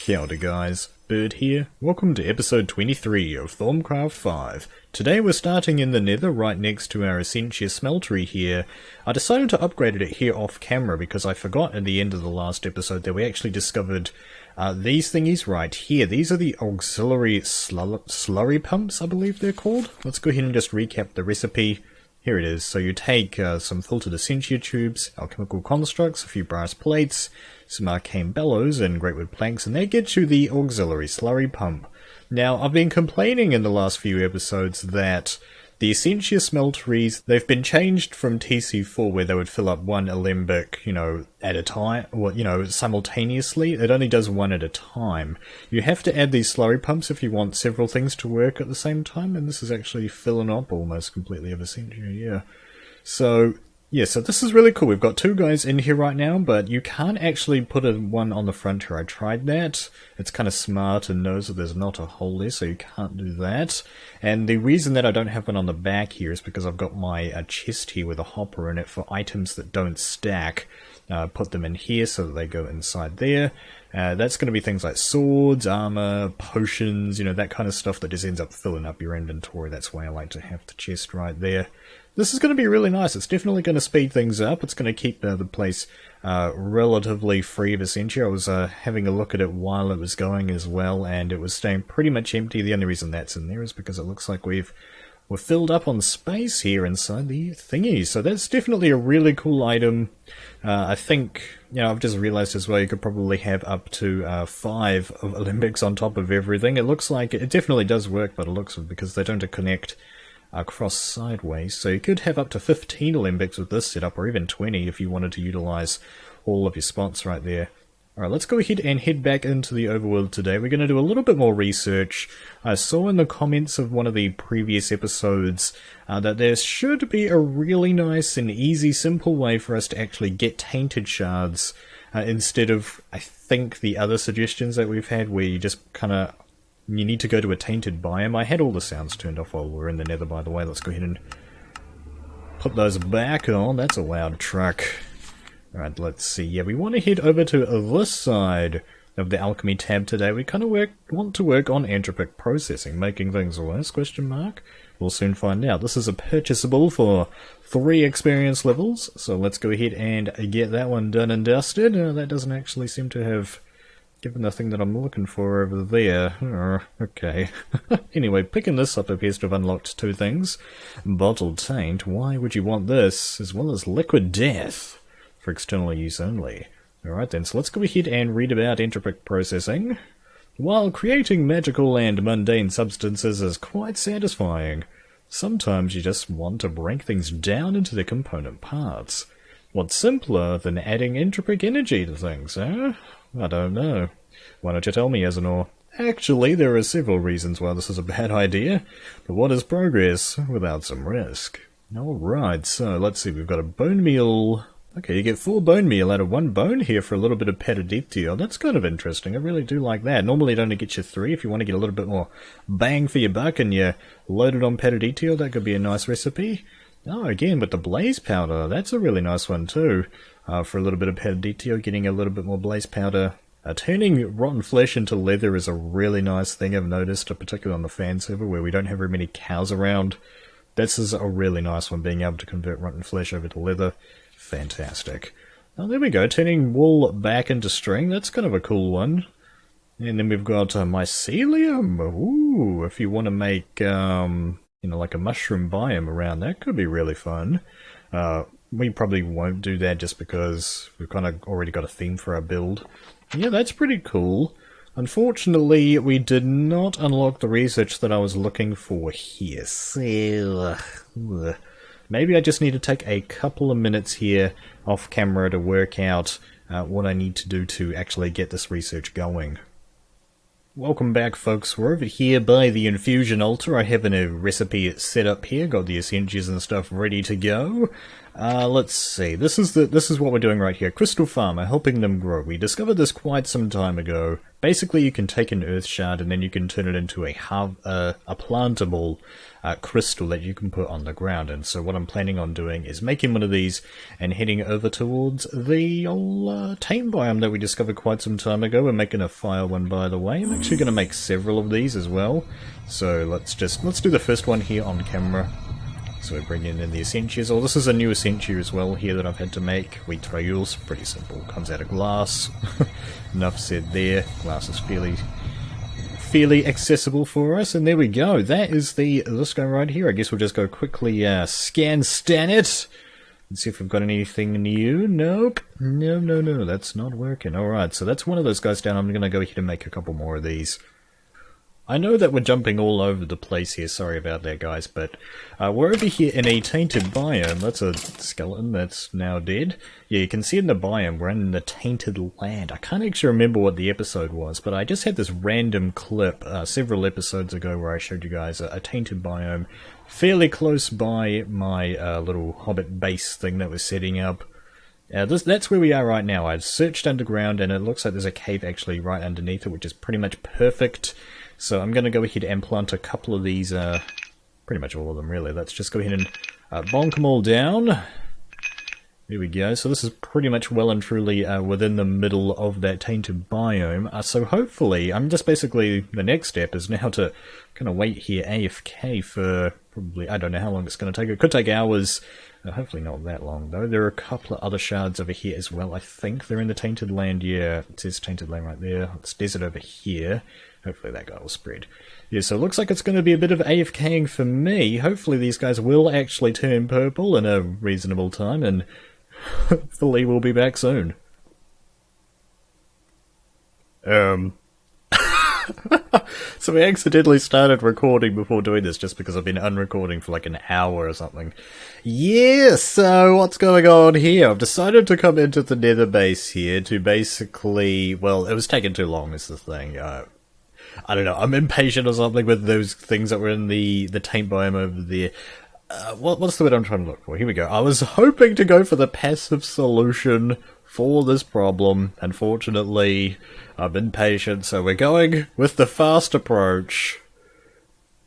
Kia ora guys, Bird here. Welcome to episode 23 of Thaumcraft 5. Today we're starting in the nether right next to our Essentia smeltery here. I decided to upgrade it here off camera because I forgot at the end of the last episode that we actually discovered these thingies right here. These are the Auxilary Slurry pumps, I believe they're called. Let's go ahead and just recap the recipe. Here it is. So you take some filtered Essentia tubes, alchemical constructs, a few brass plates, some arcane bellows and greatwood planks, and that gets you the Auxilary Slurry pump. Now, I've been complaining in the last few episodes that the Essentia smelteries, they've been changed from TC4 where they would fill up one alembic, at a time, or, simultaneously. It only does one at a time. You have to add these slurry pumps if you want several things to work at the same time, and this is actually filling up almost completely of Essentia, yeah. So this is really cool. We've got two guys in here right now, but you can't actually put one on the front here. I tried that. It's kind of smart and knows that there's not a hole there, so you can't do that. And the reason that I don't have one on the back here is because I've got my chest here with a hopper in it for items that don't stack. Put them in here so that they go inside there. That's going to be things like swords, armor, potions, that kind of stuff that just ends up filling up your inventory. That's why I like to have the chest right there. This is going to be really nice. It's definitely going to speed things up. It's going to keep the place relatively free of Essentia. I was having a look at it while it was going as well, and it was staying pretty much empty. The only reason that's in there is because it looks like we're filled up on space here inside the thingy. So that's definitely a really cool item. I think, I've just realized as well you could probably have up to 5 of alembics on top of everything. It looks like it definitely does work, but it looks because they don't connect across sideways, so you could have up to 15 alembics with this setup, or even 20 if you wanted to utilize all of your spots right there. Alright, let's go ahead and head back into the overworld today. We're going to do a little bit more research. I saw in the comments of one of the previous episodes that there should be a really nice and easy, simple way for us to actually get Tainted Shards instead of, I think, the other suggestions that we've had where you just you need to go to a tainted biome. I had all the sounds turned off while we were in the nether, by the way. Let's go ahead and put those back on. That's a loud truck. Alright, let's see. Yeah, we want to head over to this side of the alchemy tab today. We kind of want to work on entropic processing, making things worse, question mark. We'll soon find out. This is a purchasable for 3 experience levels, so let's go ahead and get that one done and dusted. That doesn't actually seem to have given the thing that I'm looking for over there. Okay. Anyway, picking this up appears to have unlocked 2 things. Bottled Taint, why would you want this? As well as Liquid Death, for external use only. Alright then, so let's go ahead and read about entropic processing. While creating magical and mundane substances is quite satisfying, sometimes you just want to break things down into their component parts. What's simpler than adding entropic energy to things, eh? I don't know. Why don't you tell me, Azanor? Actually, there are several reasons why this is a bad idea, but what is progress without some risk? Alright, so let's see, we've got a bone meal. Okay, you get 4 bone meal out of 1 bone here for a little bit of peridictio. That's kind of interesting, I really do like that. Normally it only gets you 3. If you want to get a little bit more bang for your buck and you load it on peridictio, that could be a nice recipe. Oh, again, with the blaze powder, that's a really nice one too. For a little bit of peridictio, getting a little bit more blaze powder. Turning rotten flesh into leather is a really nice thing I've noticed, particularly on the fan server where we don't have very many cows around. This is a really nice one, being able to convert rotten flesh over to leather. Fantastic. Oh, there we go, turning wool back into string, that's kind of a cool one. And then we've got mycelium. Ooh, if you want to make, like a mushroom biome around, that could be really fun. We probably won't do that just because we've kind of already got a theme for our build. Yeah, that's pretty cool. Unfortunately, we did not unlock the research that I was looking for here. So, maybe I just need to take a couple of minutes here off camera to work out what I need to do to actually get this research going. Welcome back, folks. We're over here by the Infusion Altar. I have a recipe set up here, got the essentials and stuff ready to go. Let's see. This is what we're doing right here. Crystal Farmer, helping them grow. We discovered this quite some time ago. Basically, you can take an earth shard and then you can turn it into a plantable crystal that you can put on the ground. And so what I'm planning on doing is making one of these and heading over towards the old Taint biome that we discovered quite some time ago. We're making a fire one, by the way. I'm actually going to make several of these as well. So let's do the first one here on camera. So we're bringing in the essentials. Oh, this is a new essential as well here that I've had to make. Wheat triules, pretty simple. Comes out of glass. Enough said there. Glass is fairly accessible for us. And there we go. That is this guy right here. I guess we'll just go quickly scan it. Let's see if we've got anything new. Nope. No. That's not working. Alright, so that's one of those guys down. I'm going to go ahead and make a couple more of these. I know that we're jumping all over the place here, sorry about that guys, but we're over here in a tainted biome. That's a skeleton that's now dead. Yeah, you can see in the biome, we're in the tainted land. I can't actually remember what the episode was, but I just had this random clip several episodes ago where I showed you guys a tainted biome fairly close by my little hobbit base thing that was setting up. That's where we are right now. I've searched underground and it looks like there's a cave actually right underneath it, which is pretty much perfect. So I'm going to go ahead and plant a couple of these, pretty much all of them really. Let's just go ahead and bonk them all down. There we go. So this is pretty much well and truly within the middle of that tainted biome. So hopefully, I'm just basically, the next step is now to kind of wait here AFK for probably, I don't know how long it's going to take. It could take hours. Hopefully not that long though. There are a couple of other shards over here as well. I think they're in the tainted land. Yeah, it says tainted land right there. It's desert over here. Hopefully that guy will spread. Yeah, so it looks like it's going to be a bit of AFKing for me. Hopefully these guys will actually turn purple in a reasonable time, and hopefully we'll be back soon. So we accidentally started recording before doing this just because I've been unrecording for like an hour or something. Yeah, so what's going on here? I've decided to come into the nether base here to basically, well, it was taking too long is the thing. I don't know, I'm impatient or something with those things that were in the taint biome over there. What's the word I'm trying to look for? Here we go. I was hoping to go for the passive solution for this problem. Unfortunately, I'm impatient, so we're going with the fast approach.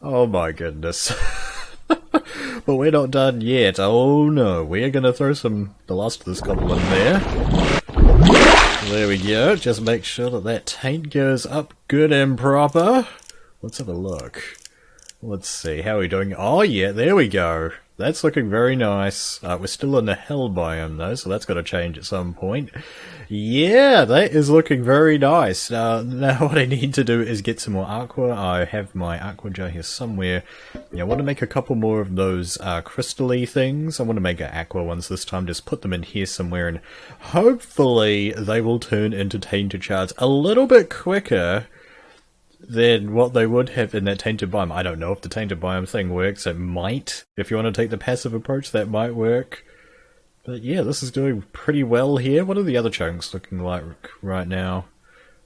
Oh my goodness. But we're not done yet. Oh no, we're gonna throw the last of this couple in there. There we go, just make sure that taint goes up good and proper. Let's have a look. Let's see, how are we doing? Oh yeah, there we go. That's looking very nice. We're still in the hell biome though, so that's got to change at some point. Yeah, that is looking very nice. Now what I need to do is get some more aqua. I have my aqua jar here somewhere. Yeah, I want to make a couple more of those crystal-y things. I want to make aqua ones this time, just put them in here somewhere, and hopefully they will turn into Tainted Shards a little bit quicker than what they would have in that tainted biome. I don't know if the tainted biome thing works. It might. If you want to take the passive approach, that might work. But yeah, this is doing pretty well here. What are the other chunks looking like right now?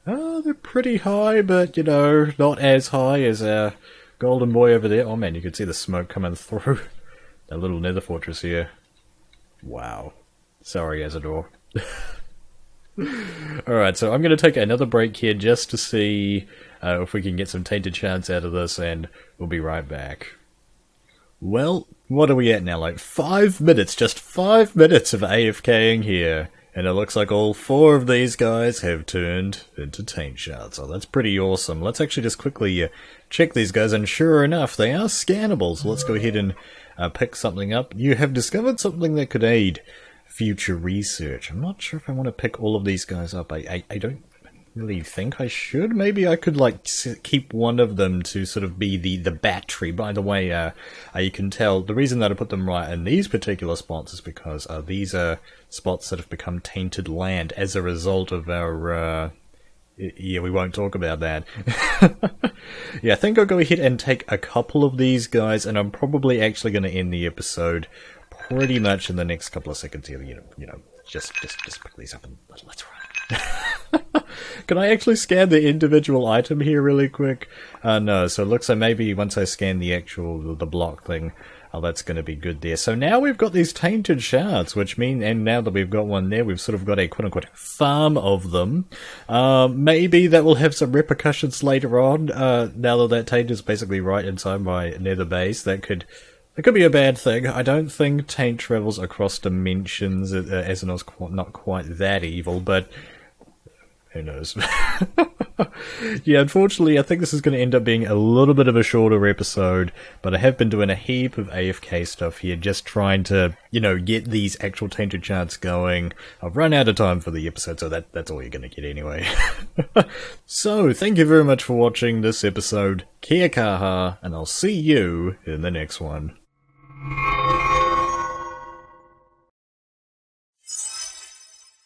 They're pretty high, but, you know, not as high as our golden boy over there. Oh man, you can see the smoke coming through that little nether fortress here. Wow. Sorry, Azanor. Alright, so I'm going to take another break here just to see if we can get some tainted shards out of this, and we'll be right back. Well, what are we at now? Like 5 minutes, just 5 minutes of AFKing here. And it looks like all 4 of these guys have turned into Taint Shards. So that's pretty awesome. Let's actually just quickly check these guys, and sure enough, they are scannable. So let's go ahead and pick something up. You have discovered something that could aid future research. I'm not sure if I want to pick all of these guys up. I don't really think I should. Maybe I could like keep one of them to sort of be the battery. By the way, you can tell the reason that I put them right in these particular spots is because these are spots that have become tainted land as a result of our yeah, we won't talk about that. Yeah, I think I'll go ahead and take a couple of these guys, and I'm probably actually going to end the episode pretty much in the next couple of seconds here. You know, just pick these up and let's run. Can I actually scan the individual item here really quick? No, so it looks like maybe once I scan the block thing, Oh, that's going to be good there. So now we've got these Tainted Shards, which mean, and now that we've got one there, we've sort of got a quote-unquote farm of them. Maybe that will have some repercussions later on, now that Taint is basically right inside my nether base. That could be a bad thing. I don't think Taint travels across dimensions. Azanor's not quite that evil, but who knows? Yeah, unfortunately, I think this is going to end up being a little bit of a shorter episode, but I have been doing a heap of AFK stuff here, just trying to, get these actual Tainted Shards going. I've run out of time for the episode, so that's all you're going to get anyway. So, thank you very much for watching this episode. Kia kaha, and I'll see you in the next one.